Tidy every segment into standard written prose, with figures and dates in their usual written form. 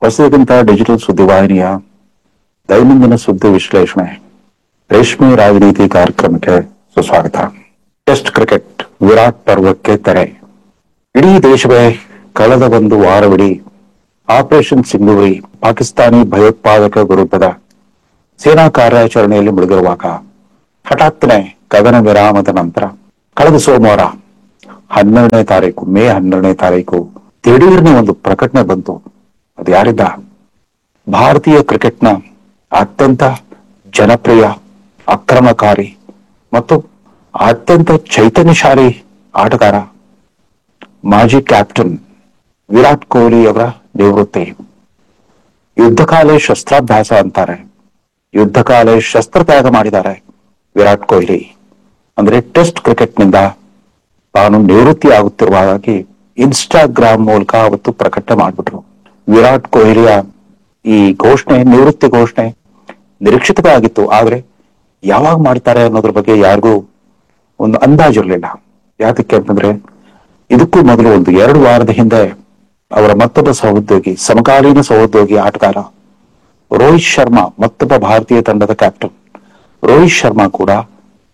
ಹೊಸದಕ್ಕಿಂತ digital ಸುದ್ದಿವಾಹಿನಿಯ ದೈನಂದಿನ ಸುದ್ದಿ ವಿಶ್ಲೇಷಣೆ ರೇಷ್ಮೆ ರಾಜನೀತಿ ಕಾರ್ಯಕ್ರಮಕ್ಕೆ ಸುಸ್ವಾಗತ. ಟೆಸ್ಟ್ ಕ್ರಿಕೆಟ್ ವಿರಾಟ್ ಪರ್ವಕ್ಕೆ ತೆರೆ. ಇಡೀ ದೇಶವೇ ಕಳೆದ ಒಂದು ವಾರವಿಡೀ ಆಪರೇಷನ್ ಸಿಂಧೂರಿ ಪಾಕಿಸ್ತಾನಿ ಭಯೋತ್ಪಾದಕ ವಿರುದ್ಧದ ಸೇನಾ ಕಾರ್ಯಾಚರಣೆಯಲ್ಲಿ ಮುಳುಗಿರುವಾಗ ಹಠಾತ್ತನೆ ಕದನ ವಿರಾಮದ ನಂತರ ಕಳೆದ ಸೋಮವಾರ 12ನೇ ತಾರೀಕು ಮೇ 12ನೇ ತಾರೀಕು ದಿಢೀರ್ನ ಒಂದು ಪ್ರಕಟಣೆ ಬಂತು. ಅದು ಯಾರಿದ್ದ? ಭಾರತೀಯ ಕ್ರಿಕೆಟ್ನ ಅತ್ಯಂತ ಜನಪ್ರಿಯ, ಅಕ್ರಮಕಾರಿ ಮತ್ತು ಅತ್ಯಂತ ಚೈತನ್ಯಶಾಲಿ ಆಟಗಾರ, ಮಾಜಿ ಕ್ಯಾಪ್ಟನ್ ವಿರಾಟ್ ಕೊಹ್ಲಿ ಅವರ ನಿವೃತ್ತಿ. ಯುದ್ಧಕಾಲೇ ಶಸ್ತ್ರಾಭ್ಯಾಸ ಅಂತಾರೆ, ಯುದ್ಧಕಾಲೇ ಶಸ್ತ್ರತ್ಯಾಗ ಮಾಡಿದ್ದಾರೆ ವಿರಾಟ್ ಕೊಹ್ಲಿ. ಅಂದ್ರೆ ಟೆಸ್ಟ್ ಕ್ರಿಕೆಟ್ನಿಂದ ತಾನು ನಿವೃತ್ತಿ ಆಗುತ್ತಿರುವಾಗಿ ಇನ್ಸ್ಟಾಗ್ರಾಮ್ ಮೂಲಕ ಅವತ್ತು ಪ್ರಕಟಣೆ ಮಾಡಿಬಿಟ್ರು. ವಿರಾಟ್ ಕೊಹ್ಲಿಯ ಈ ಘೋಷಣೆ, ನಿವೃತ್ತಿ ಘೋಷಣೆ ನಿರೀಕ್ಷಿತವೇ ಆಗಿತ್ತು. ಆದ್ರೆ ಯಾವಾಗ ಮಾಡ್ತಾರೆ ಅನ್ನೋದ್ರ ಬಗ್ಗೆ ಯಾರಿಗೂ ಒಂದು ಅಂದಾಜಿರ್ಲಿಲ್ಲ. ಯಾತಕ್ಕೆ ಅಂತಂದ್ರೆ ಇದಕ್ಕೂ ಮೊದಲು ಒಂದು 2 ವಾರದ ಹಿಂದೆ ಅವರ ಮತ್ತೊಬ್ಬ ಸಹೋದ್ಯೋಗಿ, ಸಮಕಾಲೀನ ಸಹೋದ್ಯೋಗಿ ಆಟಗಾರ ರೋಹಿತ್ ಶರ್ಮಾ, ಮತ್ತೊಬ್ಬ ಭಾರತೀಯ ತಂಡದ ಕ್ಯಾಪ್ಟನ್ ರೋಹಿತ್ ಶರ್ಮಾ ಕೂಡ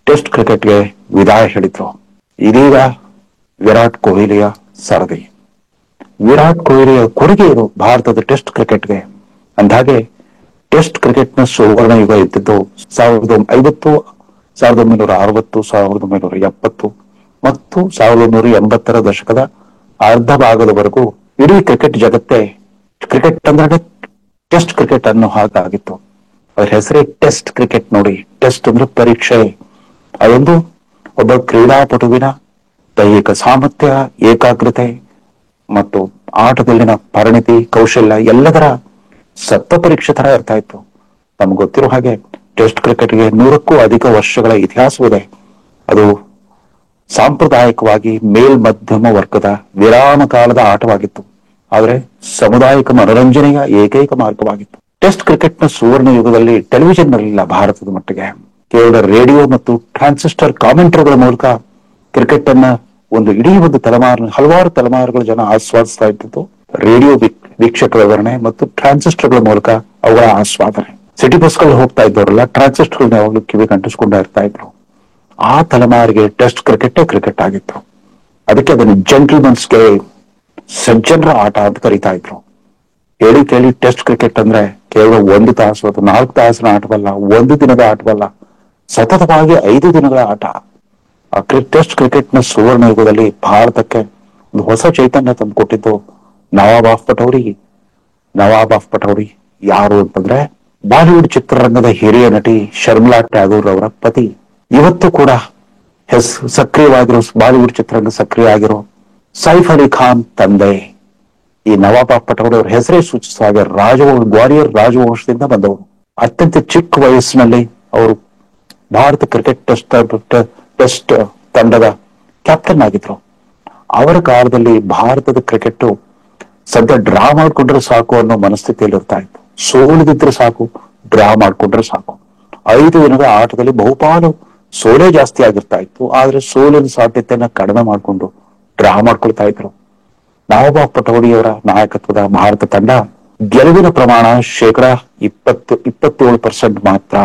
ಟೆಸ್ಟ್ ಕ್ರಿಕೆಟ್ಗೆ ವಿದಾಯ ಹೇಳಿದ್ರು. ಇದೀಗ ವಿರಾಟ್ ಕೊಹ್ಲಿಯ ಸರದಿ. ವಿರಾಟ್ ಕೊಹ್ಲಿಯ ಕೊಡುಗೆ ಏನು ಭಾರತದ ಟೆಸ್ಟ್ ಕ್ರಿಕೆಟ್ಗೆ? ಅಂದಾಗೆ ಟೆಸ್ಟ್ ಕ್ರಿಕೆಟ್ನ ಸುವರ್ಣ ಯುಗ ಇದ್ದಿದ್ದು 1950, 1960, 1970 ಮತ್ತು 1980ರ ದಶಕದ ಅರ್ಧ ಭಾಗದವರೆಗೂ ಇಡೀ ಕ್ರಿಕೆಟ್ ಜಗತ್ತೇ ಕ್ರಿಕೆಟ್ ಅಂದ್ರೆ ಟೆಸ್ಟ್ ಕ್ರಿಕೆಟ್ ಅನ್ನೋ ಹಾಗಾಗಿತ್ತು. ಅದ್ರ ಹೆಸರೇ ಟೆಸ್ಟ್ ಕ್ರಿಕೆಟ್. ನೋಡಿ, ಟೆಸ್ಟ್ ಅಂದ್ರೆ ಪರೀಕ್ಷೆ. ಅದೊಂದು ಒಬ್ಬ ಕ್ರೀಡಾಪಟುವಿನ ದೈಹಿಕ ಸಾಮರ್ಥ್ಯ, ಏಕಾಗ್ರತೆ ಮತ್ತು ಆಟದಲ್ಲಿನ ಪರಿಣಿತಿ, ಕೌಶಲ್ಯ ಎಲ್ಲದರ ಸತ್ವ ಪರೀಕ್ಷೆ ತರ ಇರ್ತಾ ಇತ್ತು. ನಮ್ಗೆ ಗೊತ್ತಿರೋ ಹಾಗೆ ಟೆಸ್ಟ್ ಕ್ರಿಕೆಟ್ಗೆ 100ಕ್ಕೂ ಅಧಿಕ ವರ್ಷಗಳ ಇತಿಹಾಸವಿದೆ. ಅದು ಸಾಂಪ್ರದಾಯಿಕವಾಗಿ ಮೇಲ್ಮಧ್ಯಮ ವರ್ಗದ ವಿರಾಮ ಕಾಲದ ಆಟವಾಗಿತ್ತು. ಆದ್ರೆ ಸಾಮುದಾಯಿಕ ಮನೋರಂಜನೆಯ ಏಕೈಕ ಮಾರ್ಗವಾಗಿತ್ತು. ಟೆಸ್ಟ್ ಕ್ರಿಕೆಟ್ನ ಸುವರ್ಣ ಯುಗದಲ್ಲಿ ಟೆಲಿವಿಷನ್ ಇರಲಿಲ್ಲ ಭಾರತದ ಮಟ್ಟಿಗೆ. ಕೇವಲ ರೇಡಿಯೋ ಮತ್ತು ಟ್ರಾನ್ಸಿಸ್ಟರ್ ಕಾಮೆಂಟ್ರಿಗಳ ಮೂಲಕ ಕ್ರಿಕೆಟ್ ಅನ್ನ ಇಡೀ ಒಂದು ತಲೆಮಾರು, ಹಲವಾರು ತಲೆಮಾರುಗಳ ಜನ ಆಸ್ವಾದಿಸ್ತಾ ಇದ್ದು ರೇಡಿಯೋ ವೀಕ್ಷಕರ ವಿವರಣೆ ಮತ್ತು ಟ್ರಾನ್ಸಿಸ್ಟರ್ಗಳ ಮೂಲಕ ಅವುಗಳ ಆಸ್ವಾದನೆ. ಸಿಟಿ ಬಸ್ಗಳು ಹೋಗ್ತಾ ಇದ್ದವರೆಲ್ಲ ಟ್ರಾನ್ಸಿಸ್ಟರ್ಗಳನ್ನ ಯಾವಾಗಲೂ ಕಿವಿ ಕಂಟಿಸ್ಕೊಂಡ ಇರ್ತಾ ಇದ್ರು. ಆ ತಲೆಮಾರಿಗೆ ಟೆಸ್ಟ್ ಕ್ರಿಕೆಟ್ ಆಗಿತ್ತು. ಅದಕ್ಕೆ ಅದನ್ನು ಜೆಂಟಲ್ಮನ್ಸ್ ಗೇಮ್, ಸಜ್ಜನರ ಆಟ ಅಂತ ಕರೀತಾ ಇದ್ರು. ಹೇಳಿ ಕೇಳಿ ಟೆಸ್ಟ್ ಕ್ರಿಕೆಟ್ ಅಂದ್ರೆ ಕೇವಲ 1 ತಾಸು ಅಥವಾ 4 ತಾಸಿನ ಆಟವಲ್ಲ, 1 ದಿನದ ಆಟವಲ್ಲ, ಸತತವಾಗಿ 5 ದಿನಗಳ ಆಟ. ಆ ಟೆಸ್ಟ್ ಕ್ರಿಕೆಟ್ನ ಸುವರ್ಣ ಯುಗದಲ್ಲಿ ಭಾರತಕ್ಕೆ ಒಂದು ಹೊಸ ಚೈತನ್ಯ ತಂದುಕೊಟ್ಟಿದ್ದು ನವಾಬ್ ಆಫ್ ಪಟೌಡಿ ಯಾರು ಅಂತಂದ್ರೆ ಬಾಲಿವುಡ್ ಚಿತ್ರರಂಗದ ಹಿರಿಯ ನಟಿ ಶರ್ಮಿಳಾ ಟ್ಯಾಗೋರ್ ಅವರ ಪತಿ. ಇವತ್ತು ಕೂಡ ಸಕ್ರಿಯವಾಗಿರೋ ಬಾಲಿವುಡ್ ಚಿತ್ರರಂಗ ಸಕ್ರಿಯ ಆಗಿರೋ ಸೈಫ್ ಅಲಿ ಖಾನ್ ತಂದೆ. ಈ ನವಾಬ್ ಆಫ್ ಪಟೌಡಿ ಅವರ ಹೆಸರೇ ಸೂಚಿಸುವ ಹಾಗೆ ಗ್ವಾಲಿಯರ್ ರಾಜವಂಶದಿಂದ ಬಂದವರು. ಅತ್ಯಂತ ಚಿಕ್ಕ ವಯಸ್ಸಿನಲ್ಲಿ ಅವರು ಭಾರತ ಕ್ರಿಕೆಟ್ ಟೆಸ್ಟ್ ತಂಡದ ಕ್ಯಾಪ್ಟನ್ ಆಗಿದ್ರು. ಅವರ ಕಾಲದಲ್ಲಿ ಭಾರತದ ಕ್ರಿಕೆಟ್ ಸದ್ಯ ಡ್ರಾ ಮಾಡ್ಕೊಂಡ್ರೆ ಸಾಕು ಅನ್ನೋ ಮನಸ್ಥಿತಿಯಲ್ಲಿ ಇರ್ತಾ ಇತ್ತು. ಸೋಲಿದ್ರೆ ಸಾಕು, ಡ್ರಾ ಮಾಡ್ಕೊಂಡ್ರೆ ಸಾಕು. 5 ದಿನದ ಆಟದಲ್ಲಿ ಬಹುಪಾಲು ಸೋಲೇ ಜಾಸ್ತಿ ಆಗಿರ್ತಾ ಇತ್ತು. ಆದ್ರೆ ಸೋಲಿನ ಸಾಧ್ಯತೆಯನ್ನ ಕಡಿಮೆ ಮಾಡ್ಕೊಂಡು ಡ್ರಾ ಮಾಡ್ಕೊಳ್ತಾ ಇದ್ರು. ನವಾಬ್ ಆಫ್ ಪಟೌಡಿಯವರ ನಾಯಕತ್ವದ ಭಾರತ ತಂಡ ಗೆಲುವಿನ ಪ್ರಮಾಣ 27% ಮಾತ್ರ.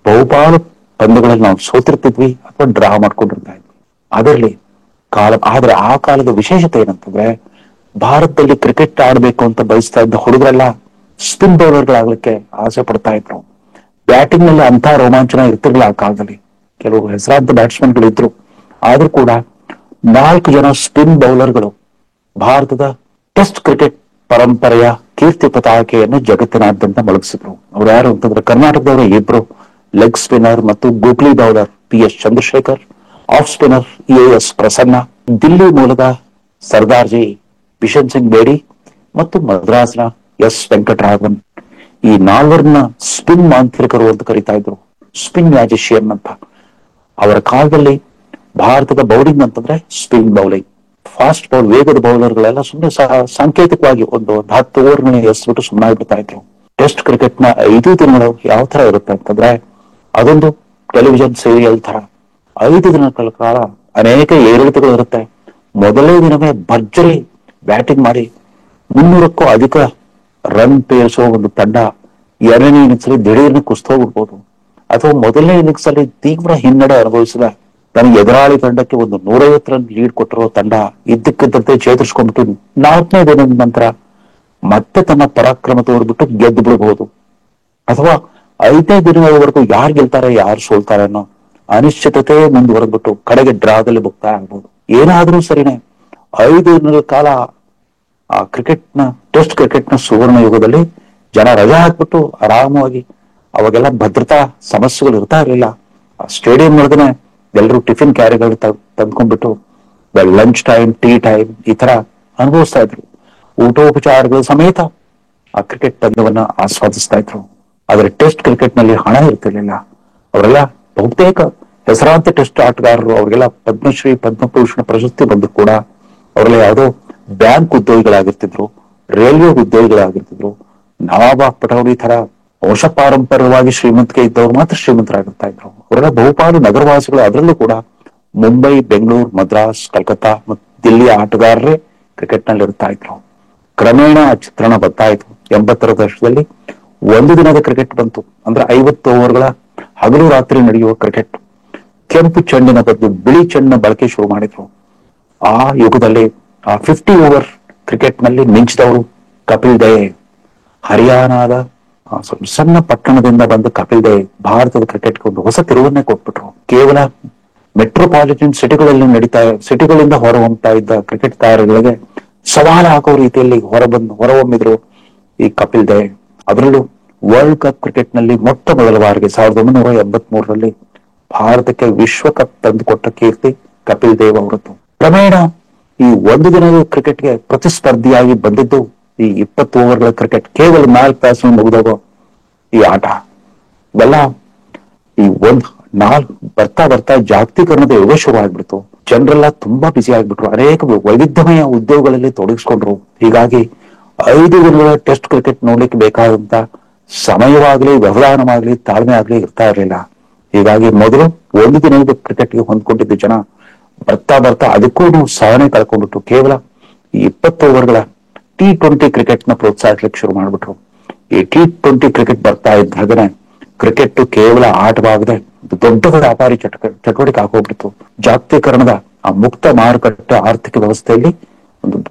ಬಹುಪಾಲು ಪಂದ್ಯಗಳಲ್ಲಿ ನಾವು ಸೋತಿರ್ತಿದ್ವಿ ಅಥವಾ ಡ್ರಾ ಮಾಡ್ಕೊಂಡಿರ್ತಾ ಇದ್ವಿ. ಅದರಲ್ಲಿ ಆದ್ರೆ ಆ ಕಾಲದ ವಿಶೇಷತೆ ಏನಂತಂದ್ರೆ ಭಾರತದಲ್ಲಿ ಕ್ರಿಕೆಟ್ ಆಡ್ಬೇಕು ಅಂತ ಬಯಸ್ತಾ ಇದ್ದ ಹುಡುಗರೆಲ್ಲ ಸ್ಪಿನ್ ಬೌಲರ್ಗಳಾಗ್ಲಿಕ್ಕೆ ಆಸೆ ಪಡ್ತಾ ಇದ್ರು. ಬ್ಯಾಟಿಂಗ್ ನಲ್ಲಿ ಅಂತ ರೋಮಾಂಚನ ಇರ್ತಿರ್ಲಿಲ್ಲ ಆ ಕಾಲದಲ್ಲಿ. ಕೆಲವು ಹೆಸರಾಂತ ಬ್ಯಾಟ್ಸ್ಮನ್ಗಳು ಇದ್ರು. ಆದ್ರೂ ಕೂಡ 4 ಜನ ಸ್ಪಿನ್ ಬೌಲರ್ಗಳು ಭಾರತದ ಟೆಸ್ಟ್ ಕ್ರಿಕೆಟ್ ಪರಂಪರೆಯ ಕೀರ್ತಿ ಪತಾಕೆಯನ್ನು ಜಗತ್ತಿನಾದ್ಯಂತ ಮೊಳಗಿಸಿದ್ರು. ಅವ್ರು ಯಾರು ಅಂತಂದ್ರೆ ಕರ್ನಾಟಕದವರ 2 ಲೆಗ್ ಸ್ಪಿನ್ನರ್ ಮತ್ತು googly bowler PS Chandrasekhar, off spinner AS Prasanna, Delhi ಮೂಲದ ಸರ್ದಾರ್ಜಿ ಬಿಷನ್ ಸಿಂಗ್ ಬೇಡಿ ಮತ್ತು ಮದ್ರಾಸ್ನ S ವೆಂಕಟರಾಘವನ್. ಈ 4ರನ್ನ ಸ್ಪಿನ್ ಮಾಂತ್ರಿಕರು ಅಂತ ಕರೀತಾ ಇದ್ರು, ಸ್ಪಿನ್ ಮ್ಯಾಜಿಷಿಯನ್ ಅಂತ. ಅವರ ಕಾಲದಲ್ಲಿ ಭಾರತದ ಬೌಲಿಂಗ್ ಅಂತಂದ್ರೆ ಸ್ಪಿನ್ ಬೌಲಿಂಗ್, ಫಾಸ್ಟ್ ಬೌಲ್, ವೇಗದ ಬೌಲರ್ಗಳೆಲ್ಲ ಸುಮ್ಮನೆ ಸಾಂಕೇತಿಕವಾಗಿ ಒಂದು 10 ಓವರ್ಗಳನ್ನ ಎಸ್ಬಿಟ್ಟು ಸುಮ್ಮನೆ ಬಿಡ್ತಾ ಇದ್ರು. ಟೆಸ್ಟ್ ಕ್ರಿಕೆಟ್ ನ 5 ದಿನಗಳು ಯಾವ ತರ ಇರುತ್ತೆ ಅಂತಂದ್ರೆ ಅದೊಂದು ಟೆಲಿವಿಷನ್ ಸೀರಿಯಲ್ ತರ. 5 ದಿನಗಳ ಕಾಲ ಅನೇಕ ಏರಿಳಿತಗಳು ಇರುತ್ತೆ. ಮೊದಲನೇ ದಿನವೇ ಭರ್ಜರಿ ಬ್ಯಾಟಿಂಗ್ ಮಾಡಿ 300ಕ್ಕೂ ಅಧಿಕ ರನ್ ಪೇರಿಸುವ ಒಂದು ತಂಡ ಎರಡನೇ ಇನ್ನಿಂಗ್ಸ್ ಅಲ್ಲಿ ದಿಢೀರ್ನ ಕುಸ್ತೋಗ್ಬಿಡ್ಬೋದು, ಅಥವಾ ಮೊದಲನೇ ಇನ್ನಿಂಗ್ಸ್ ಅಲ್ಲಿ ತೀವ್ರ ಹಿನ್ನಡೆ ಅನುಭವಿಸಿದ ತನಗೆ ಎದುರಾಳಿ ತಂಡಕ್ಕೆ ಒಂದು 150 ರನ್ ಲೀಡ್ ಕೊಟ್ಟಿರೋ ತಂಡ ಇದ್ದಕ್ಕಿದ್ದಂತೆ ಚೇತರಿಸ್ಕೊಂಡ್ಬಿಟ್ಟು 4ನೇ ದಿನದ ನಂತರ ಮತ್ತೆ ತನ್ನ ಪರಾಕ್ರಮ ತೋರ್ಬಿಟ್ಟು ಗೆದ್ದು ಬಿಡಬಹುದು. ಅಥವಾ 5ನೇ ದಿನದವರೆಗೂ ಯಾರು ಗೆಲ್ತಾರೆ ಯಾರು ಸೋಲ್ತಾರೆ ಅನ್ನೋ ಅನಿಶ್ಚಿತತೆ ಮುಂದುವರೆದ್ಬಿಟ್ಟು ಕಡೆಗೆ ಡ್ರಾದಲ್ಲಿ ಮುಕ್ತಾಯ ಆಗ್ಬೋದು. ಏನಾದ್ರೂ ಸರಿನೇ 5 ದಿನಗಳ ಕಾಲ ಆ ಟೆಸ್ಟ್ ಕ್ರಿಕೆಟ್ನ ಸುವರ್ಣ ಯುಗದಲ್ಲಿ ಜನ ರಜಾ ಹಾಕ್ಬಿಟ್ಟು ಆರಾಮವಾಗಿ, ಅವಾಗೆಲ್ಲ ಭದ್ರತಾ ಸಮಸ್ಯೆಗಳು ಇರ್ತಾ ಇರಲಿಲ್ಲ. ಆ ಸ್ಟೇಡಿಯಂ ಒಳಗನೆ ಎಲ್ಲರೂ ಟಿಫಿನ್ ಕ್ಯಾರಿಗಳು ತಂದ್ಕೊಂಡ್ಬಿಟ್ಟು ಲಂಚ್ ಟೈಮ್, ಟೀ ಟೈಮ್ ಈ ತರ ಅನುಭವಿಸ್ತಾ ಇದ್ರು. ಊಟೋಪಚಾರಗಳ ಸಮೇತ ಆ ಕ್ರಿಕೆಟ್ ತಂಡವನ್ನ ಆಸ್ವಾದಿಸ್ತಾ ಇದ್ರು. ಆದ್ರೆ ಟೆಸ್ಟ್ ಕ್ರಿಕೆಟ್ ನಲ್ಲಿ ಹಣ ಇರ್ತಿರ್ಲಿಲ್ಲ. ಅವರೆಲ್ಲ ಬಹುತೇಕ ಹೆಸರಾಂತ ಟೆಸ್ಟ್ ಆಟಗಾರರು, ಅವ್ರಿಗೆಲ್ಲ ಪದ್ಮಶ್ರೀ ಪದ್ಮಭೂಷಣ ಪ್ರಶಸ್ತಿ ಬಂದ್ರು ಕೂಡ ಅವರೆಲ್ಲ ಯಾವುದೋ ಬ್ಯಾಂಕ್ ಉದ್ಯೋಗಿಗಳಾಗಿರ್ತಿದ್ರು, ರೈಲ್ವೆ ಉದ್ಯೋಗಿಗಳಾಗಿರ್ತಿದ್ರು. ನವಾಬ ಪಟೌಡಿ ತರ ವಂಶ ಪಾರಂಪರ್ಯವಾಗಿ ಶ್ರೀಮಂತಿಕೆ ಇದ್ದವ್ರು ಮಾತ್ರ ಶ್ರೀಮಂತರಾಗಿರ್ತಾ ಇದ್ರು. ಅವರೆಲ್ಲ ಬಹುಪಾಲು ನಗರವಾಸಿಗಳು. ಅದರಲ್ಲೂ ಕೂಡ ಮುಂಬೈ, ಬೆಂಗಳೂರು, ಮದ್ರಾಸ್, ಕಲ್ಕತ್ತಾ ಮತ್ತು ದಿಲ್ಲಿಯ ಆಟಗಾರರೇ ಕ್ರಿಕೆಟ್ ನಲ್ಲಿ ಇರ್ತಾ ಇದ್ರು. ಕ್ರಮೇಣ ಆ ಚಿತ್ರಣ ಬರ್ತಾಯಿತು. 80ರ ದಶಕದಲ್ಲಿ ಒಂದು ದಿನದ ಕ್ರಿಕೆಟ್ ಬಂತು. ಅಂದ್ರೆ 50 ಓವರ್ಗಳ ಹಗಲು ರಾತ್ರಿ ನಡೆಯುವ ಕ್ರಿಕೆಟ್. ಕೆಂಪು ಚೆಂಡಿನ ಬದಲು ಬಿಳಿ ಚೆಂಡಿನ ಬಳಕೆ ಶುರು ಮಾಡಿದ್ರು. ಆ ಯುಗದಲ್ಲಿ ಆ 50 ಓವರ್ ಕ್ರಿಕೆಟ್ ನಲ್ಲಿ ಮಿಂಚಿದವರು ಕಪಿಲ್ ದೇವ್. ಹರಿಯಾಣದ ಸಣ್ಣ ಪಟ್ಟಣದಿಂದ ಬಂದ ಕಪಿಲ್ ದೇವ್ ಭಾರತದ ಕ್ರಿಕೆಟ್ಗೆ ಒಂದು ಹೊಸ ತಿರುವನ್ನೇ ಕೊಟ್ಬಿಟ್ರು. ಕೇವಲ ಮೆಟ್ರೋಪಾಲಿಟನ್ ಸಿಟಿಗಳಿಂದ ಹೊರಹೊಮ್ತಾ ಇದ್ದ ಕ್ರಿಕೆಟ್ ತಾರೆಗಳಿಗೆ ಸವಾಲು ಹಾಕೋ ರೀತಿಯಲ್ಲಿ ಹೊರಹೊಮ್ಮಿದ್ರು ಈ ಕಪಿಲ್ ದೇವ್. ಅದರಲ್ಲೂ ವರ್ಲ್ಡ್ ಕಪ್ ಕ್ರಿಕೆಟ್ ನಲ್ಲಿ ಮೊಟ್ಟ ಮೊದಲ ಬಾರಿಗೆ 1983ರಲ್ಲಿ ಭಾರತಕ್ಕೆ ವಿಶ್ವಕಪ್ ತಂದುಕೊಟ್ಟ ಕೀರ್ತಿ ಕಪಿಲ್ ದೇವ್ ಅವರದ್ದು. ಕ್ರಮೇಣ ಈ ಒಂದು ದಿನದ ಕ್ರಿಕೆಟ್ಗೆ ಪ್ರತಿಸ್ಪರ್ಧಿಯಾಗಿ ಬಂದಿದ್ದು ಈ 20 ಓವರ್ಗಳ ಕ್ರಿಕೆಟ್. ಕೇವಲ 4 ತಾಸು ಮುಗಿದಾಗ ಈ ಆಟ ಇವೆಲ್ಲ ಈ ಬರ್ತಾ ಬರ್ತಾ ಜಾಗತೀಕರಣದ ಯುಗ ಶುರು ಆಗ್ಬಿಡ್ತು. ಜನರೆಲ್ಲ ತುಂಬಾ ಬಿಸಿ ಆಗ್ಬಿಟ್ರು. ಅನೇಕ ವೈವಿಧ್ಯಮಯ ಉದ್ಯೋಗಗಳಲ್ಲಿ ತೊಡಗಿಸ್ಕೊಂಡ್ರು. ಹೀಗಾಗಿ 5 ದಿನಗಳ ಟೆಸ್ಟ್ ಕ್ರಿಕೆಟ್ ನೋಡ್ಲಿಕ್ಕೆ ಬೇಕಾದಂತ ಸಮಯವಾಗ್ಲಿ, ವ್ಯವಧಾನವಾಗ್ಲಿ, ತಾಳ್ಮೆ ಆಗ್ಲಿ ಇರ್ತಾ ಇರಲಿಲ್ಲ. ಹೀಗಾಗಿ ಮೊದಲು ಒಂದು ದಿನದ ಕ್ರಿಕೆಟ್ಗೆ ಹೊಂದ್ಕೊಂಡಿದ್ದ ಜನ ಬರ್ತಾ ಅದಕ್ಕೂ ಸಹನೆ ಕಳ್ಕೊಂಡ್ಬಿಟ್ಟು ಕೇವಲ ಈ 20 ಓವರ್ಗಳ T20 ಕ್ರಿಕೆಟ್ ನ ಪ್ರೋತ್ಸಾಹಿಸ್ಲಿಕ್ಕೆ ಶುರು ಮಾಡ್ಬಿಟ್ರು. ಈ T20 ಕ್ರಿಕೆಟ್ ಬರ್ತಾ ಇದ್ದಾಗನೆ ಕ್ರಿಕೆಟ್ ಕೇವಲ ಆಟವಾಗದೆ ದೊಡ್ಡ ವ್ಯಾಪಾರಿ ಚಟುವಟಿಕೆ ಆಗೋಗ್ಬಿಡ್ತು. ಜಾಗತೀಕರಣದ ಆ ಮುಕ್ತ ಮಾರುಕಟ್ಟೆ ಆರ್ಥಿಕ ವ್ಯವಸ್ಥೆಯಲ್ಲಿ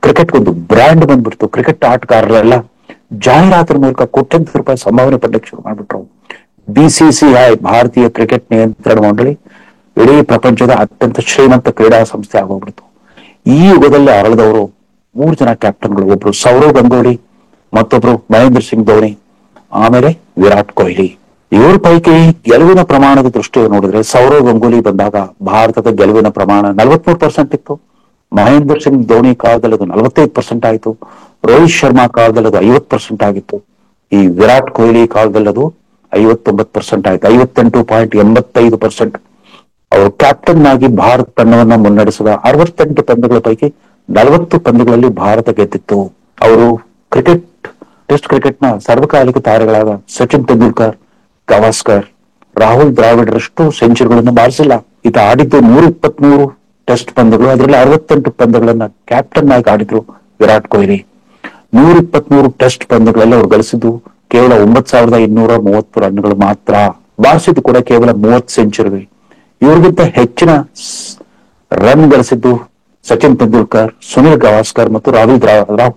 ಕ್ರಿಕೆಟ್ ಒಂದು ಬ್ರ್ಯಾಂಡ್ ಬಂದ್ಬಿಡ್ತು. ಕ್ರಿಕೆಟ್ ಆಟಗಾರರೆಲ್ಲ ಜಾಹೀರಾತಿನ ಮೂಲಕ ಕೋಟ್ಯಂತರ ರೂಪಾಯಿ ಸಂಭಾವನೆ ಪಡ್ಲಿಕ್ಕೆ ಶುರು ಮಾಡ್ಬಿಟ್ರು. BCCI ಭಾರತೀಯ ಕ್ರಿಕೆಟ್ ನಿಯಂತ್ರಣ ಮಂಡಳಿ ಇಡೀ ಪ್ರಪಂಚದ ಅತ್ಯಂತ ಶ್ರೀಮಂತ ಕ್ರೀಡಾ ಸಂಸ್ಥೆ ಆಗೋಗ್ಬಿಡ್ತು. ಈ ಯುಗದಲ್ಲಿ ಅರಳಿದವರು 3 ಜನ ಕ್ಯಾಪ್ಟನ್ಗಳು. ಒಬ್ರು ಸೌರವ್ ಗಂಗೂಲಿ, ಮತ್ತೊಬ್ರು ಮಹೇಂದ್ರ ಸಿಂಗ್ ಧೋನಿ, ಆಮೇಲೆ ವಿರಾಟ್ ಕೊಹ್ಲಿ. ಇವ್ರ ಪೈಕಿ ಗೆಲುವಿನ ಪ್ರಮಾಣದ ದೃಷ್ಟಿಯನ್ನು ನೋಡಿದ್ರೆ ಸೌರವ್ ಗಂಗೂಲಿ ಬಂದಾಗ ಭಾರತದ ಗೆಲುವಿನ ಪ್ರಮಾಣ 43% ಇತ್ತು. ಮಹೇಂದ್ರ ಸಿಂಗ್ ಧೋನಿ ಕಾಲದಲ್ಲಿ ಅದು 45% ಆಯಿತು. ರೋಹಿತ್ ಶರ್ಮಾ ಕಾಲದಲ್ಲಿ ಅದು 50% ಆಗಿತ್ತು. ಈ ವಿರಾಟ್ ಕೊಹ್ಲಿ ಕಾಲದಲ್ಲಿ ಅದು 59% ಆಯ್ತು. 58.85%. ಅವರು ಕ್ಯಾಪ್ಟನ್ ಆಗಿ ಭಾರತ ತಂಡವನ್ನ ಮುನ್ನಡೆಸಿದ 68 ಪಂದ್ಯಗಳ ಪೈಕಿ 40 ಪಂದ್ಯಗಳಲ್ಲಿ ಭಾರತ ಗೆದ್ದಿತ್ತು. ಅವರು ಟೆಸ್ಟ್ ಕ್ರಿಕೆಟ್ ನ ಸರ್ವಕಾಲಿಕ ತಾರೆಗಳಾದ ಸಚಿನ್ ತೆಂಡೂಲ್ಕರ್, ಗವಾಸ್ಕರ್, ರಾಹುಲ್ ದ್ರಾವಿಡ್ರಷ್ಟು ಸೆಂಚುರಿಗಳನ್ನು ಬಾರಿಸಿಲ್ಲ. ಈತ ಆಡಿದ್ದು 123 ಟೆಸ್ಟ್ ಪಂದ್ಯಗಳು. ಅದರಲ್ಲಿ 68 ಪಂದ್ಯಗಳನ್ನ ಕ್ಯಾಪ್ಟನ್ ಆಗಿ ಆಡಿದ್ರು ವಿರಾಟ್ ಕೊಹ್ಲಿ. 123 ಟೆಸ್ಟ್ ಪಂದ್ಯಗಳಲ್ಲಿ ಅವ್ರು ಗಳಿಸಿದ್ದು ಕೇವಲ 9,230 ರನ್ಗಳು ಮಾತ್ರ. ಬಾರಿಸಿದ್ದು ಕೂಡ ಕೇವಲ 30 ಸೆಂಚುರಿ. ಇವ್ರಿಗಿಂತ ಹೆಚ್ಚಿನ ರನ್ ಗಳಿಸಿದ್ದು ಸಚಿನ್ ತೆಂಡೂಲ್ಕರ್, ಸುನಿಲ್ ಗವಾಸ್ಕರ್ ಮತ್ತು ರಾಹುಲ್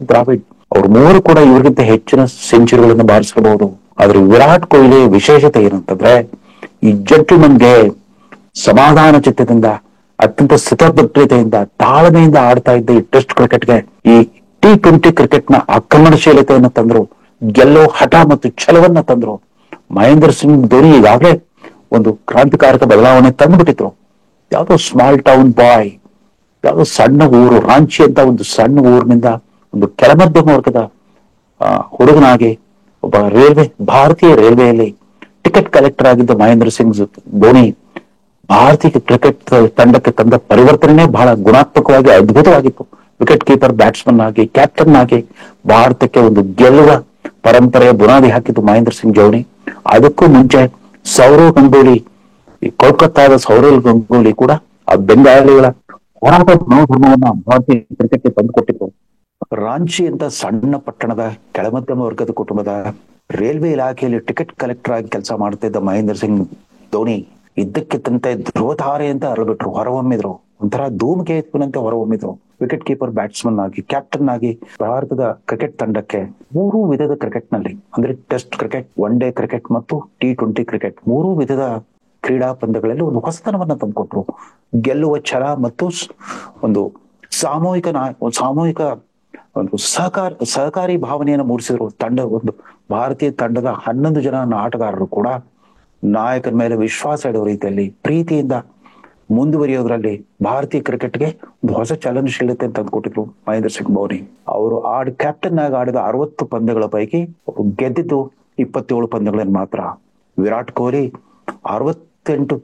ದ್ರಾವಿಡ್. ಅವ್ರು 3 ಕೂಡ ಇವ್ರಿಗಿಂತ ಹೆಚ್ಚಿನ ಸೆಂಚುರಿಗಳನ್ನು ಬಾರಿಸಬಹುದು. ಆದ್ರೆ ವಿರಾಟ್ ಕೊಹ್ಲಿ ವಿಶೇಷತೆ ಏನಂತಂದ್ರೆ ಈ ಜೆಂಟಲ್ಮನ್ಗೆ ಸಮಾಧಾನ ಚಿತ್ತದಿಂದ, ಅತ್ಯಂತ ಸ್ಥಿತಭದ್ರತೆಯಿಂದ, ತಾಳ್ಮೆಯಿಂದ ಆಡ್ತಾ ಇದ್ದ ಈ ಟೆಸ್ಟ್ ಕ್ರಿಕೆಟ್ಗೆ ಈ T20 ಕ್ರಿಕೆಟ್ ನ ಆಕ್ರಮಣಶೀಲತೆಯನ್ನು ತಂದ್ರು. ಗೆಲ್ಲೋ ಹಠ ಮತ್ತು ಛಲವನ್ನ ತಂದ್ರು. ಮಹೇಂದ್ರ ಸಿಂಗ್ ಧೋನಿ ಈಗಾಗಲೇ ಒಂದು ಕ್ರಾಂತಿಕಾರಕ ಬದಲಾವಣೆ ತಂದುಬಿಟ್ಟಿದ್ರು. ಯಾವುದೋ ಸ್ಮಾಲ್ ಟೌನ್ ಬಾಯ್, ಯಾವುದೋ ಸಣ್ಣ ಊರು, ರಾಂಚಿ ಅಂತ ಒಂದು ಸಣ್ಣ ಊರಿನಿಂದ ಒಂದು ಕೆಳಮಧ್ಯಮ ವರ್ಗದ ಹುಡುಗನಾಗಿ ಒಬ್ಬ ಭಾರತೀಯ ರೈಲ್ವೆಯಲ್ಲಿ ಟಿಕೆಟ್ ಕಲೆಕ್ಟರ್ ಆಗಿದ್ದ ಮಹೇಂದ್ರ ಸಿಂಗ್ ಧೋನಿ ಭಾರತೀಯ ಕ್ರಿಕೆಟ್ ತಂಡಕ್ಕೆ ತಂದ ಪರಿವರ್ತನೆ ಬಹಳ ಗುಣಾತ್ಮಕವಾಗಿ ಅದ್ಭುತವಾಗಿತ್ತು. ವಿಕೆಟ್ ಕೀಪರ್, ಬ್ಯಾಟ್ಸ್ಮನ್ ಆಗಿ, ಕ್ಯಾಪ್ಟನ್ ಆಗಿ ಭಾರತಕ್ಕೆ ಒಂದು ಗೆಲ್ಲುವ ಪರಂಪರೆಯ ಬುನಾದಿ ಹಾಕಿದ್ದು ಮಹೇಂದ್ರ ಸಿಂಗ್ ಧೋನಿ. ಅದಕ್ಕೂ ಮುಂಚೆ ಸೌರವ್ ಗಂಗೂಲಿ, ಈ ಕೋಲ್ಕತ್ತಾದ ಸೌರವ್ ಗಂಗೂಲಿ ಕೂಡ ಆ ಬೆಂಗಾಲಿಗಳ ಹೋರಾಟ ಮನೋಧರ್ಮವನ್ನ ಭಾರತೀಯ ಕ್ರಿಕೆಟ್ಗೆ ತಂದುಕೊಟ್ಟಿದ್ರು. ರಾಂಚಿ ಅಂತ ಸಣ್ಣ ಪಟ್ಟಣದ ಕೆಳಮಧ್ಯಮ ವರ್ಗದ ಕುಟುಂಬದ ರೈಲ್ವೆ ಇಲಾಖೆಯಲ್ಲಿ ಟಿಕೆಟ್ ಕಲೆಕ್ಟರ್ ಆಗಿ ಕೆಲಸ ಮಾಡ್ತಿದ್ದ ಮಹೇಂದ್ರ ಸಿಂಗ್ ಧೋನಿ ಇದ್ದಕ್ಕಿದ್ದಂತೆ ಧ್ರುವತಾರೆ ಅಂತ ಅರಳ್ಬಿಟ್ರು, ಹೊರಹೊಮ್ಮಿದ್ರು. ಒಂಥರ ಧೂಮಕೇತುವಿನಂತೆ ಹೊರಹೊಮ್ಮಿದ್ರು. ವಿಕೆಟ್ ಕೀಪರ್, ಬ್ಯಾಟ್ಸ್ಮನ್ ಆಗಿ, ಕ್ಯಾಪ್ಟನ್ ಆಗಿ ಭಾರತದ ಕ್ರಿಕೆಟ್ ತಂಡಕ್ಕೆ 3 ವಿಧದ ಕ್ರಿಕೆಟ್ ನಲ್ಲಿ, ಅಂದ್ರೆ test cricket, one day cricket ಮತ್ತು T20 ಕ್ರಿಕೆಟ್ 3 ವಿಧದ ಕ್ರೀಡಾ ಪಂದ್ಯಗಳಲ್ಲಿ ಒಂದು ಹೊಸತನವನ್ನ ತಂದುಕೊಟ್ರು. ಗೆಲ್ಲುವ ಛಲ ಮತ್ತು ಒಂದು ಸಾಮೂಹಿಕ ಒಂದು ಸಹಕಾರಿ ಭಾವನೆಯನ್ನು ಮೂಡಿಸಿದ್ರು. ಒಂದು ಭಾರತೀಯ ತಂಡದ 11 ಜನ ಆಟಗಾರರು ಕೂಡ ನಾಯಕನ ಮೇಲೆ ವಿಶ್ವಾಸ ಇಡುವ ರೀತಿಯಲ್ಲಿ ಪ್ರೀತಿಯಿಂದ ಮುಂದುವರಿಯೋದ್ರಲ್ಲಿ ಭಾರತೀಯ ಕ್ರಿಕೆಟ್ಗೆ ಒಂದು ಹೊಸ ಚಲನಶೀಲತೆ ತಂದುಕೊಟ್ಟಿದ್ರು ಮಹೇಂದ್ರ ಸಿಂಗ್ ಧೋನಿ. ಅವರು ಕ್ಯಾಪ್ಟನ್ ಆಗಿ ಆಡಿದ 60 ಪಂದ್ಯಗಳ ಪೈಕಿ ಗೆದ್ದಿದ್ದು 27 ಪಂದ್ಯಗಳನ್ನು ಮಾತ್ರ. ವಿರಾಟ್ ಕೊಹ್ಲಿ 68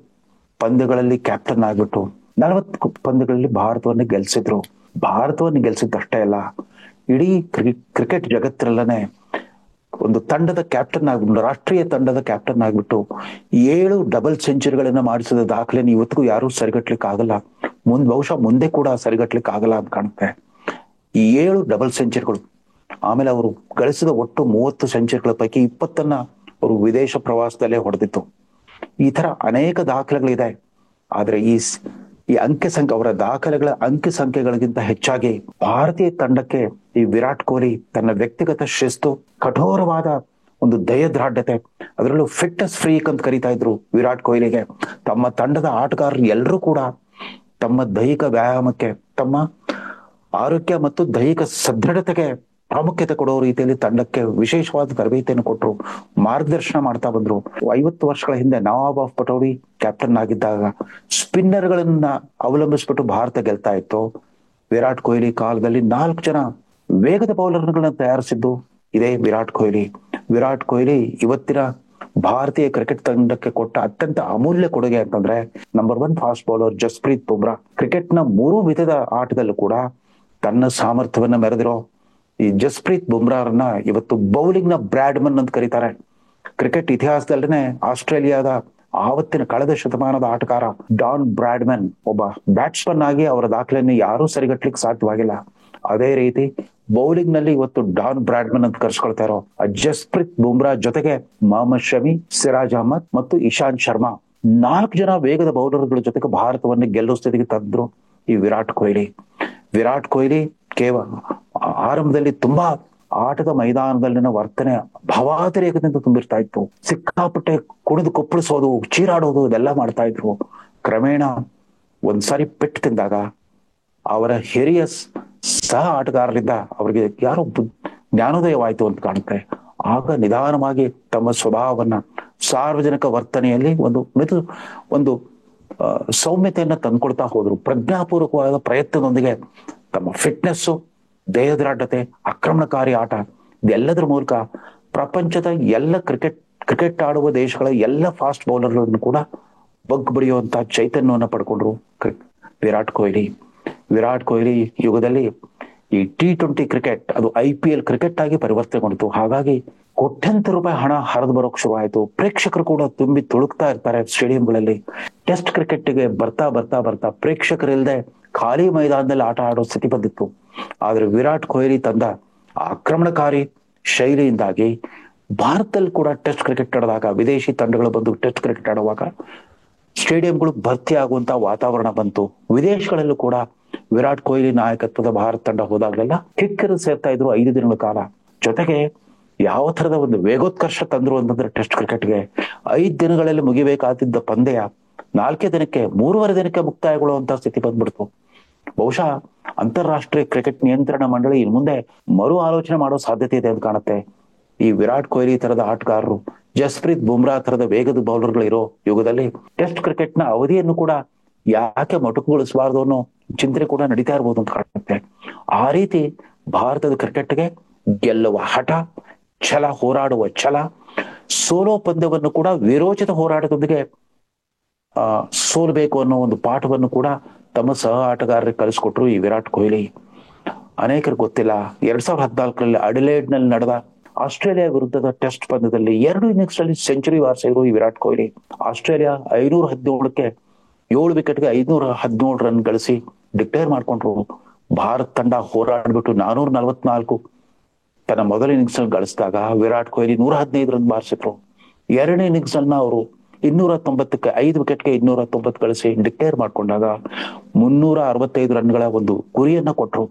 ಪಂದ್ಯಗಳಲ್ಲಿ ಕ್ಯಾಪ್ಟನ್ ಆಗ್ಬಿಟ್ಟು 40 ಪಂದ್ಯಗಳಲ್ಲಿ ಭಾರತವನ್ನು ಗೆಲ್ಸಿದ್ರು. ಭಾರತವನ್ನು ಗೆಲ್ಸಿದ್ದಷ್ಟೇ ಅಲ್ಲ, ಇಡೀ ಕ್ರಿಕೆಟ್ ಜಗತ್ತಿನಲ್ಲೇ ಒಂದು ತಂಡದ ಕ್ಯಾಪ್ಟನ್ ಆಗ್ಬಿಟ್ಟು, ರಾಷ್ಟ್ರೀಯ ತಂಡದ ಕ್ಯಾಪ್ಟನ್ ಆಗ್ಬಿಟ್ಟು 7 ಡಬಲ್ ಸೆಂಚುರಿಗಳನ್ನ ಮಾಡಿಸಿದ ದಾಖಲೆಯನ್ನು ಇವತ್ತಿಗೂ ಯಾರು ಸರಿಗಟ್ಲಿಕ್ಕೆ ಆಗಲ್ಲ. ಬಹುಶಃ ಮುಂದೆ ಕೂಡ ಸರಿಗಟ್ಲಿಕ್ಕೆ ಆಗಲ್ಲ ಅಂತ ಕಾಣುತ್ತೆ. ಈ 7 ಡಬಲ್ ಸೆಂಚುರಿಗಳು, ಆಮೇಲೆ ಅವರು ಗಳಿಸಿದ ಒಟ್ಟು 30 ಸೆಂಚುರಿಗಳ ಪೈಕಿ 20 ಅವರು ವಿದೇಶ ಪ್ರವಾಸದಲ್ಲೇ ಹೊಡೆದಿತ್ತು. ಈ ತರ ಅನೇಕ ದಾಖಲೆಗಳಿದೆ. ಆದ್ರೆ ಈ ಅವರ ದಾಖಲೆಗಳ ಅಂಕಿ ಸಂಖ್ಯೆಗಳಿಗಿಂತ ಹೆಚ್ಚಾಗಿ ಭಾರತೀಯ ತಂಡಕ್ಕೆ ಈ ವಿರಾಟ್ ಕೊಹ್ಲಿ ತನ್ನ ವ್ಯಕ್ತಿಗತ ಶಿಸ್ತು, ಕಠೋರವಾದ ಒಂದು ದಯದ್ರಾಢ್ಯತೆ, ಅದರಲ್ಲೂ ಫಿಟ್ನೆಸ್ ಫ್ರೀಕ್ ಅಂತ ಕರೀತಾ ಇದ್ರು ವಿರಾಟ್ ಕೊಹ್ಲಿಗೆ. ತಮ್ಮ ತಂಡದ ಆಟಗಾರರು ಎಲ್ಲರೂ ಕೂಡ ತಮ್ಮ ದೈಹಿಕ ವ್ಯಾಯಾಮಕ್ಕೆ, ತಮ್ಮ ಆರೋಗ್ಯ ಮತ್ತು ದೈಹಿಕ ಸದೃಢತೆಗೆ ಪ್ರಾಮುಖ್ಯತೆ ಕೊಡೋ ರೀತಿಯಲ್ಲಿ ತಂಡಕ್ಕೆ ವಿಶೇಷವಾದ ತರಬೇತಿಯನ್ನು ಕೊಟ್ಟರು, ಮಾರ್ಗದರ್ಶನ ಮಾಡ್ತಾ ಬಂದ್ರು. 50 ವರ್ಷಗಳ ಹಿಂದೆ ನವಾಬ್ ಆಫ್ ಪಟೌಡಿ ಕ್ಯಾಪ್ಟನ್ ಆಗಿದ್ದಾಗ ಸ್ಪಿನ್ನರ್ಗಳನ್ನ ಅವಲಂಬಿಸ್ಬಿಟ್ಟು ಭಾರತ ಗೆಲ್ತಾ ಇತ್ತು. ವಿರಾಟ್ ಕೊಹ್ಲಿ ಕಾಲದಲ್ಲಿ 4 ಜನ ವೇಗದ ಬೌಲರ್ಗಳನ್ನ ತಯಾರಿಸಿದ್ದು ಇದೇ ವಿರಾಟ್ ಕೊಹ್ಲಿ. ವಿರಾಟ್ ಕೊಹ್ಲಿ ಇವತ್ತಿನ ಭಾರತೀಯ ಕ್ರಿಕೆಟ್ ತಂಡಕ್ಕೆ ಕೊಟ್ಟ ಅತ್ಯಂತ ಅಮೂಲ್ಯ ಕೊಡುಗೆ ಅಂತಂದ್ರೆ number 1 fast bowler Jasprit Bumrah. ಕ್ರಿಕೆಟ್ನ 3 ವಿಧದ ಆಟದಲ್ಲೂ ಕೂಡ ತನ್ನ ಸಾಮರ್ಥ್ಯವನ್ನ ಮೆರೆದಿರೋ ಈ ಜಸ್ಪ್ರೀತ್ ಬುಮ್ರಾರನ್ನ ಇವತ್ತು ಬೌಲಿಂಗ್ ನ ಬ್ರಾಡ್ಮನ್ ಅಂತ ಕರೀತಾರೆ. ಕ್ರಿಕೆಟ್ ಇತಿಹಾಸದಲ್ಲೇನೆ ಆಸ್ಟ್ರೇಲಿಯಾದ ಆವತ್ತಿನ ಕಳೆದ ಶತಮಾನದ ಆಟಗಾರ ಡಾನ್ ಬ್ರಾಡ್ಮನ್ ಒಬ್ಬ ಬ್ಯಾಟ್ಸ್ಮನ್ ಆಗಿ ಅವರ ದಾಖಲೆಯನ್ನು ಯಾರೂ ಸರಿಗಟ್ಲಿಕ್ಕೆ ಸಾಧ್ಯವಾಗಿಲ್ಲ. ಅದೇ ರೀತಿ ಬೌಲಿಂಗ್ ನಲ್ಲಿ ಇವತ್ತು ಡಾನ್ ಬ್ರಾಡ್ಮನ್ ಅಂತ ಕರ್ಸ್ಕೊಳ್ತಾ ಇರೋ ಜಸ್ಪ್ರೀತ್ ಬುಮ್ರಾ ಜೊತೆಗೆ ಮೊಹಮ್ಮದ್ ಶಮಿ, ಸಿರಾಜ್ ಅಹಮದ್ ಮತ್ತು ಇಶಾಂತ್ ಶರ್ಮಾ 4 ಜನ ವೇಗದ ಬೌಲರ್ಗಳ ಜೊತೆಗೆ ಭಾರತವನ್ನು ಗೆಲ್ಲುವ ಸ್ಥಿತಿಗೆ ತಂದ್ರು ಈ ವಿರಾಟ್ ಕೊಹ್ಲಿ. ವಿರಾಟ್ ಕೊಹ್ಲಿ ಕೇವಲ ಆರಂಭದಲ್ಲಿ ತುಂಬಾ ಆಟದ ಮೈದಾನದಲ್ಲಿನ ವರ್ತನೆ ಭಾವಾತಿರೇಕದಿಂದ ತುಂಬಿರ್ತಾ ಇತ್ತು. ಸಿಕ್ಕಾಪಟ್ಟೆ ಕುಡಿದು ಕೊಪ್ಪಳಿಸೋದು, ಚೀರಾಡೋದು ಇದೆಲ್ಲ ಮಾಡ್ತಾ ಇದ್ರು. ಕ್ರಮೇಣ ಒಂದ್ಸಾರಿ ಪೆಟ್ಟು ತಿಂದಾಗ ಅವರ ಹಿರಿಯ ಸಹ ಆಟಗಾರರಿಂದ ಅವರಿಗೆ ಯಾರೋ ಜ್ಞಾನೋದಯವಾಯ್ತು ಅಂತ ಕಾಣುತ್ತೆ. ಆಗ ನಿಧಾನವಾಗಿ ತಮ್ಮ ಸ್ವಭಾವವನ್ನ, ಸಾರ್ವಜನಿಕ ವರ್ತನೆಯಲ್ಲಿ ಒಂದು ಸೌಮ್ಯತೆಯನ್ನ ತಂದ್ಕೊಳ್ತಾ ಹೋದ್ರು. ಪ್ರಜ್ಞಾಪೂರ್ವಕವಾದ ಪ್ರಯತ್ನದೊಂದಿಗೆ ತಮ್ಮ ಫಿಟ್ನೆಸ್ಸು, ದೇಹದಾಢ್ಯತೆ, ಆಕ್ರಮಣಕಾರಿ ಆಟ ಇದೆಲ್ಲದರ ಮೂಲಕ ಪ್ರಪಂಚದ ಎಲ್ಲ ಕ್ರಿಕೆಟ್ ಆಡುವ ದೇಶಗಳ ಎಲ್ಲ ಫಾಸ್ಟ್ ಬೌಲರ್ಗಳನ್ನು ಕೂಡ ಬಗ್ಗು ಬಡಿಯುವಂತ ಚೈತನ್ಯವನ್ನು ಪಡ್ಕೊಂಡ್ರು ವಿರಾಟ್ ಕೊಹ್ಲಿ. ವಿರಾಟ್ ಕೊಹ್ಲಿ ಯುಗದಲ್ಲಿ ಈ T20 ಕ್ರಿಕೆಟ್ ಅದು IPL ಕ್ರಿಕೆಟ್ ಆಗಿ ಪರಿವರ್ತನೆಗೊಂಡಿತು. ಹಾಗಾಗಿ ಕೋಟ್ಯಂತರ ರೂಪಾಯಿ ಹಣ ಹರಿದು ಬರೋಕ್ ಶುರುವಾಯಿತು. ಪ್ರೇಕ್ಷಕರು ಕೂಡ ತುಂಬಿ ತುಳುಕ್ತಾ ಇರ್ತಾರೆ ಸ್ಟೇಡಿಯಂಗಳಲ್ಲಿ. ಟೆಸ್ಟ್ ಕ್ರಿಕೆಟ್ಗೆ ಬರ್ತಾ ಬರ್ತಾ ಬರ್ತಾ ಪ್ರೇಕ್ಷಕರಿಲ್ಲದೆ ಖಾಲಿ ಮೈದಾನದಲ್ಲಿ ಆಟ ಆಡೋ ಸ್ಥಿತಿ ಬಂದಿತ್ತು. ಆದ್ರೆ ವಿರಾಟ್ ಕೊಹ್ಲಿ ತಂದ ಆಕ್ರಮಣಕಾರಿ ಶೈಲಿಯಿಂದಾಗಿ ಭಾರತದಲ್ಲಿ ಕೂಡ ಟೆಸ್ಟ್ ಕ್ರಿಕೆಟ್ ಆಡಿದಾಗ, ವಿದೇಶಿ ತಂಡಗಳು ಬಂದು ಟೆಸ್ಟ್ ಕ್ರಿಕೆಟ್ ಆಡುವಾಗ ಸ್ಟೇಡಿಯಂಗಳು ಭರ್ತಿ ಆಗುವಂತ ವಾತಾವರಣ ಬಂತು. ವಿದೇಶಗಳಲ್ಲೂ ಕೂಡ ವಿರಾಟ್ ಕೊಹ್ಲಿ ನಾಯಕತ್ವದ ಭಾರತ ತಂಡ ಹೋದಾಗಲೆಲ್ಲ ಕಿಕ್ಕಿರಿದು ಸೇರ್ತಾ ಇದ್ರು 5 ದಿನಗಳ ಕಾಲ. ಜೊತೆಗೆ ಯಾವ ತರದ ಒಂದು ವೇಗೋತ್ಕರ್ಷ ತಂದ್ರು ಅಂತಂದ್ರೆ ಟೆಸ್ಟ್ ಕ್ರಿಕೆಟ್ಗೆ 5 ದಿನಗಳಲ್ಲಿ ಮುಗಿಬೇಕಾಗಿದ್ದ ಪಂದ್ಯ 4 ದಿನಕ್ಕೆ, 3.5 ದಿನಕ್ಕೆ ಮುಕ್ತಾಯಗೊಳ್ಳುವಂತ ಸ್ಥಿತಿ ಬಂದ್ಬಿಡ್ತು. ಬಹುಶಃ ಅಂತಾರಾಷ್ಟ್ರೀಯ ಕ್ರಿಕೆಟ್ ನಿಯಂತ್ರಣ ಮಂಡಳಿ ಇನ್ ಮುಂದೆ ಮರು ಆಲೋಚನೆ ಮಾಡೋ ಸಾಧ್ಯತೆ ಇದೆ ಅಂತ ಕಾಣುತ್ತೆ. ಈ ವಿರಾಟ್ ಕೊಹ್ಲಿ ತರದ ಆಟಗಾರರು, ಜಸ್ಪ್ರೀತ್ ಬುಮ್ರಾ ತರದ ವೇಗದ ಬೌಲರ್ಗಳು ಇರೋ ಯುಗದಲ್ಲಿ ಟೆಸ್ಟ್ ಕ್ರಿಕೆಟ್ ನ ಅವಧಿಯನ್ನು ಕೂಡ ಯಾಕೆ ಮೊಟಕುಗೊಳಿಸಬಾರ್ದು ಅನ್ನೋ ಚಿಂತನೆ ಕೂಡ ನಡೀತಾ ಇರ್ಬೋದು ಅಂತ ಕಾಣುತ್ತೆ. ಆ ರೀತಿ ಭಾರತದ ಕ್ರಿಕೆಟ್ಗೆ ಗೆಲ್ಲುವ ಹಠ, ಛಲ, ಹೋರಾಡುವ ಛಲ, ಸೋಲೋ ಪಂದ್ಯವನ್ನು ಕೂಡ ವಿರೋಚಿತ ಹೋರಾಟದೊಂದಿಗೆ ಸೋಲ್ಬೇಕು ಅನ್ನೋ ಒಂದು ಪಾಠವನ್ನು ಕೂಡ ತಮ್ಮ ಸಹ ಆಟಗಾರರಿಗೆ ಕಲಿಸ್ಕೊಟ್ರು ಈ ವಿರಾಟ್ ಕೊಹ್ಲಿ. ಅನೇಕರು ಗೊತ್ತಿಲ್ಲ, 2014ರಲ್ಲಿ ಅಡಿಲೇಡ್ ನಲ್ಲಿ ನಡೆದ ಆಸ್ಟ್ರೇಲಿಯಾ ವಿರುದ್ಧದ ಟೆಸ್ಟ್ ಪಂದ್ಯದಲ್ಲಿ 2 ಇನ್ನಿಂಗ್ಸ್ ನಲ್ಲಿ ಸೆಂಚುರಿ ಬಾರಿಸಿದ್ರು ಈ ವಿರಾಟ್ ಕೊಹ್ಲಿ. ಆಸ್ಟ್ರೇಲಿಯಾ 517ಕ್ಕೆ 7 ವಿಕೆಟ್ಗೆ 517 ರನ್ ಗಳಿಸಿ ಡಿಕ್ಲೇರ್ ಮಾಡ್ಕೊಂಡ್ರು. ಭಾರತ ತಂಡ ಹೋರಾಡ್ಬಿಟ್ಟು 444 ತನ್ನ ಮೊದಲ ಇನ್ನಿಂಗ್ಸ್ ನಲ್ಲಿ ಗಳಿಸಿದಾಗ ವಿರಾಟ್ ಕೊಹ್ಲಿ 115 ರನ್ ಬಾರಿಸಿದ್ರು. ಎರಡನೇ ಇನ್ನಿಂಗ್ಸ್ ಅನ್ನ ಅವರು 290ಕ್ಕೆ 5 ವಿಕೆಟ್ಗೆ 290 ಗಳಿಸಿ ಡಿಕ್ಲೇರ್ ಮಾಡ್ಕೊಂಡಾಗ 365 ರನ್ಗಳ ಒಂದು ಗುರಿಯನ್ನ ಕೊಟ್ರು.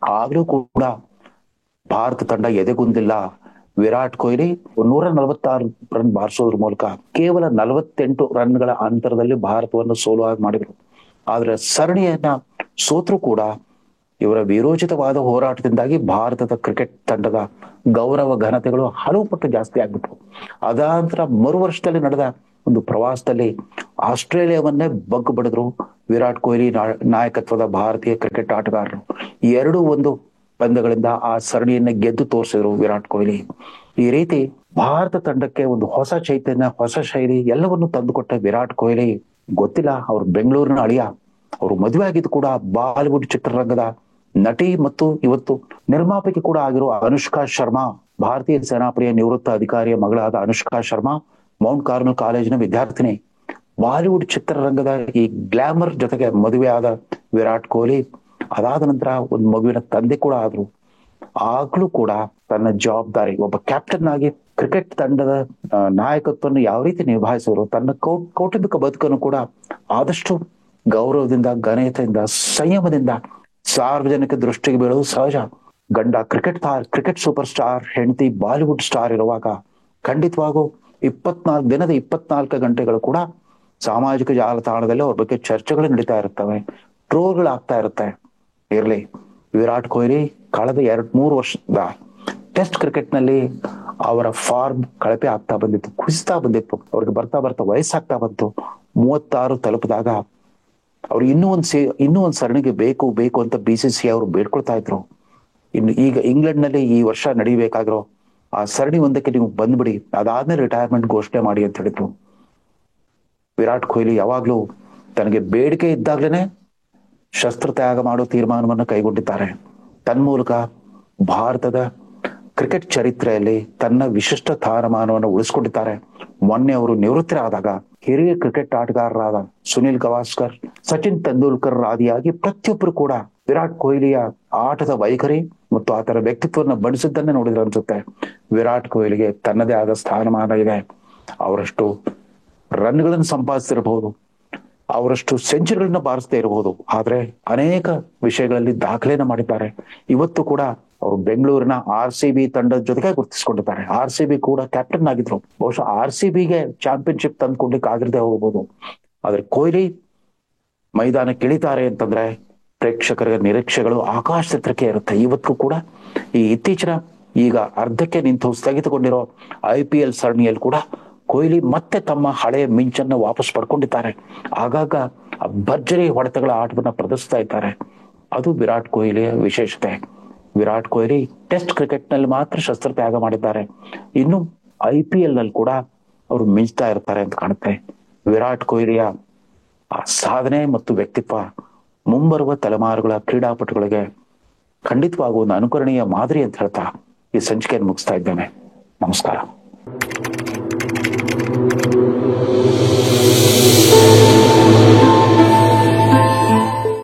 ಆಗ್ಲೂ ಕೂಡ ಭಾರತ ತಂಡ ಎದೆಗುಂದಿಲ್ಲ. ವಿರಾಟ್ ಕೊಹ್ಲಿ 146 ರನ್ ಬಾರಿಸೋದ್ರ ಮೂಲಕ ಕೇವಲ 48 ರನ್ಗಳ ಅಂತರದಲ್ಲಿ ಭಾರತವನ್ನು ಸೋಲುವಾಗಿ ಮಾಡಿದ್ರು. ಆದ್ರೆ ಸರಣಿಯನ್ನ ಸೋತ್ರು ಕೂಡ ಇವರ ವೀರೋಚಿತವಾದ ಹೋರಾಟದಿಂದಾಗಿ ಭಾರತದ ಕ್ರಿಕೆಟ್ ತಂಡದ ಗೌರವ ಘನತೆಗಳು ಹಲವು ಪಟ್ಟು ಜಾಸ್ತಿ ಆಗ್ಬಿಟ್ರು. ಅದಾನಂತರ ಮರು ವರ್ಷದಲ್ಲಿ ನಡೆದ ಒಂದು ಪ್ರವಾಸದಲ್ಲಿ ಆಸ್ಟ್ರೇಲಿಯಾವನ್ನೇ ಬಗ್ಗು ಬಡಿದ್ರು ವಿರಾಟ್ ಕೊಹ್ಲಿ ನಾಯಕತ್ವದ ಭಾರತೀಯ ಕ್ರಿಕೆಟ್ ಆಟಗಾರರು. 2-1 ಪಂದ್ಯಗಳಿಂದ ಆ ಸರಣಿಯನ್ನ ಗೆದ್ದು ತೋರಿಸಿದ್ರು ವಿರಾಟ್ ಕೊಹ್ಲಿ. ಈ ರೀತಿ ಭಾರತ ತಂಡಕ್ಕೆ ಒಂದು ಹೊಸ ಚೈತನ್ಯ, ಹೊಸ ಶೈಲಿ ಎಲ್ಲವನ್ನು ತಂದುಕೊಟ್ಟ ವಿರಾಟ್ ಕೊಹ್ಲಿ. ಗೊತ್ತಿಲ್ಲ ಅವ್ರು ಬೆಂಗಳೂರಿನ ಅಳಿಯ. ಅವರು ಮದುವೆ ಆಗಿದ್ದು ಕೂಡ ಬಾಲಿವುಡ್ ಚಿತ್ರರಂಗದ ನಟಿ ಮತ್ತು ಇವತ್ತು ನಿರ್ಮಾಪಕಿ ಕೂಡ ಆಗಿರುವ ಅನುಷ್ಕಾ ಶರ್ಮಾ, ಭಾರತೀಯ ಸೇನಾಪಡೆಯ ನಿವೃತ್ತ ಅಧಿಕಾರಿಯ ಮಗಳಾದ ಅನುಷ್ಕಾ ಶರ್ಮಾ ಮೌಂಟ್ ಕಾರ್ಮೆಲ್ ಕಾಲೇಜಿನ ವಿದ್ಯಾರ್ಥಿನಿ. ಬಾಲಿವುಡ್ ಚಿತ್ರರಂಗದ ಈ ಗ್ಲಾಮರ್ ಜೊತೆಗೆ ಮದುವೆ ಆದ ವಿರಾಟ್ ಕೊಹ್ಲಿ ಅದಾದ ನಂತರ ಒಂದು ಮಗುವಿನ ತಂದೆ ಕೂಡ ಆದ್ರು. ಆಗ್ಲೂ ಕೂಡ ತನ್ನ ಜವಾಬ್ದಾರಿ, ಒಬ್ಬ ಕ್ಯಾಪ್ಟನ್ ಆಗಿ ಕ್ರಿಕೆಟ್ ತಂಡದ ನಾಯಕತ್ವವನ್ನು ಯಾವ ರೀತಿ ನಿಭಾಯಿಸಿದ್ರು, ತನ್ನ ಕೌಟುಂಬಿಕ ಬದುಕನ್ನು ಕೂಡ ಆದಷ್ಟು ಗೌರವದಿಂದ, ಘನತೆಯಿಂದ, ಸಂಯಮದಿಂದ ಸಾರ್ವಜನಿಕ ದೃಷ್ಟಿಗೆ ಬೀಳೋದು ಸಹಜ. ಗಂಡ ಕ್ರಿಕೆಟ್ ಸೂಪರ್ ಸ್ಟಾರ್, ಹೆಂಡತಿ ಬಾಲಿವುಡ್ ಸ್ಟಾರ್ ಇರುವಾಗ ಖಂಡಿತವಾಗೂ 24 ಗಂಟೆಗಳು ಕೂಡ ಸಾಮಾಜಿಕ ಜಾಲತಾಣದಲ್ಲಿ ಅವ್ರ ಬಗ್ಗೆ ಚರ್ಚೆಗಳು ನಡೀತಾ ಇರ್ತವೆ, ಟ್ರೋಲ್ಗಳು ಆಗ್ತಾ ಇರುತ್ತೆ. ಇರ್ಲಿ, ವಿರಾಟ್ ಕೊಹ್ಲಿ ಕಳೆದ 2-3 ವರ್ಷದ ಟೆಸ್ಟ್ ಕ್ರಿಕೆಟ್ ನಲ್ಲಿ ಅವರ ಫಾರ್ಮ್ ಕಳಪೆ ಆಗ್ತಾ ಬಂದಿತ್ತು, ಕುಸಿತಾ ಬಂದಿತ್ತು. ಅವ್ರಿಗೆ ಬರ್ತಾ ಬರ್ತಾ ವಯಸ್ಸಾಗ್ತಾ ಬಂತು. 36 ತಲುಪಿದಾಗ ಅವ್ರು ಇನ್ನೂ ಒಂದು ಸರಣಿಗೆ ಬೇಕು ಅಂತ BCCI ಅವರು ಬೇಡ್ಕೊಳ್ತಾ ಇದ್ರು. ಈಗ ಇಂಗ್ಲೆಂಡ್ ನಲ್ಲಿ ಈ ವರ್ಷ ನಡೀಬೇಕಾಗಿರೋ ಆ ಸರಣಿ ಒಂದಕ್ಕೆ ನೀವು ಬಂದ್ಬಿಡಿ, ಅದಾದ್ಮೇಲೆ ರಿಟೈರ್ಮೆಂಟ್ ಘೋಷಣೆ ಮಾಡಿ ಅಂತ ಹೇಳಿದ್ರು. ವಿರಾಟ್ ಕೊಹ್ಲಿ ಯಾವಾಗ್ಲೂ ತನಗೆ ಬೇಡಿಕೆ ಇದ್ದಾಗ್ಲೇನೆ ಶಸ್ತ್ರತ್ಯಾಗ ಮಾಡೋ ತೀರ್ಮಾನವನ್ನು ಕೈಗೊಂಡಿದ್ದಾರೆ. ತನ್ಮೂಲಕ ಭಾರತದ ಕ್ರಿಕೆಟ್ ಚರಿತ್ರೆಯಲ್ಲಿ ತನ್ನ ವಿಶಿಷ್ಟ ಸ್ಥಾನಮಾನವನ್ನು ಉಳಿಸ್ಕೊಂಡಿದ್ದಾರೆ. ಮೊನ್ನೆ ಅವರು ನಿವೃತ್ತರಾದಾಗ ಹಿರಿಯ ಕ್ರಿಕೆಟ್ ಆಟಗಾರರಾದ ಸುನಿಲ್ ಗವಾಸ್ಕರ್, ಸಚಿನ್ ತೆಂಡೂಲ್ಕರ್ ಆದಿಯಾಗಿ ಪ್ರತಿಯೊಬ್ಬರು ಕೂಡ ವಿರಾಟ್ ಕೊಹ್ಲಿಯ ಆಟದ ವೈಖರಿ ಮತ್ತು ಆತನ ವ್ಯಕ್ತಿತ್ವವನ್ನು ಬಡಿಸಿದ್ದನ್ನೇ ನೋಡಿದ್ರೆ ಅನ್ಸುತ್ತೆ ವಿರಾಟ್ ಕೊಹ್ಲಿಗೆ ತನ್ನದೇ ಆದ ಸ್ಥಾನಮಾನ ಇದೆ. ಅವರಷ್ಟು ರನ್ಗಳನ್ನು ಸಂಪಾದಿಸಿರಬಹುದು, ಅವರಷ್ಟು ಸೆಂಚುರಿಗಳನ್ನ ಬಾರಿಸದೇ ಇರಬಹುದು, ಆದ್ರೆ ಅನೇಕ ವಿಷಯಗಳಲ್ಲಿ ದಾಖಲೆಯನ್ನ ಮಾಡಿದ್ದಾರೆ. ಇವತ್ತು ಕೂಡ ಅವರು ಬೆಂಗಳೂರಿನ RCB ತಂಡದ ಜೊತೆಗೆ ಗುರುತಿಸಿಕೊಂಡಿದ್ದಾರೆ. RCB ಕೂಡ ಕ್ಯಾಪ್ಟನ್ ಆಗಿದ್ರು. ಬಹುಶಃ RCBಗೆ ಚಾಂಪಿಯನ್ಶಿಪ್ ತಂದ್ಕೊಡ್ಲಿಕ್ಕೆ ಆಗಿರದೆ ಹೋಗಬಹುದು. ಆದ್ರೆ ಕೊಹ್ಲಿ ಮೈದಾನಕ್ಕೆ ಇಳಿತಾರೆ ಅಂತಂದ್ರೆ ಪ್ರೇಕ್ಷಕರ ನಿರೀಕ್ಷೆಗಳು ಆಕಾಶಕ್ಕೆ ಇರುತ್ತೆ. ಇವತ್ತು ಕೂಡ ಈ ಇತ್ತೀಚಿನ ಈಗ ಅರ್ಧಕ್ಕೆ ನಿಂತು ಸ್ಥಗಿತಗೊಂಡಿರೋ IPL ಸರಣಿಯಲ್ಲಿ ಕೂಡ ಕೊಹ್ಲಿ ಮತ್ತೆ ತಮ್ಮ ಹಳೆಯ ಮಿಂಚನ್ನ ವಾಪಸ್ ಪಡ್ಕೊಂಡಿದ್ದಾರೆ. ಆಗಾಗ ಭರ್ಜರಿ ಹೊಡೆತಗಳ ಆಟವನ್ನ ಪ್ರದರ್ಶಿಸ್ತಾ ಇದ್ದಾರೆ. ಅದು ವಿರಾಟ್ ಕೊಹ್ಲಿಯ ವಿಶೇಷತೆ. ವಿರಾಟ್ ಕೊಹ್ಲಿ ಟೆಸ್ಟ್ ಕ್ರಿಕೆಟ್ ನಲ್ಲಿ ಮಾತ್ರ ಶಸ್ತ್ರತ್ಯಾಗ ಮಾಡಿದ್ದಾರೆ, ಇನ್ನು IPL ನಲ್ಲಿ ಕೂಡ ಅವರು ಮಿಂಚ್ತಾ ಇರ್ತಾರೆ ಅಂತ ಕಾಣುತ್ತೆ. ವಿರಾಟ್ ಕೊಹ್ಲಿಯ ಆ ಸಾಧನೆ ಮತ್ತು ವ್ಯಕ್ತಿತ್ವ ಮುಂಬರುವ ತಲೆಮಾರುಗಳ ಕ್ರೀಡಾಪಟುಗಳಿಗೆ ಖಂಡಿತವಾಗೂ ಒಂದು ಅನುಕರಣೀಯ ಮಾದರಿ ಅಂತ ಹೇಳ್ತಾ ಈ ಸಂಚಿಕೆಯನ್ನು ಮುಗಿಸ್ತಾ ಇದ್ದೇನೆ. ನಮಸ್ಕಾರ.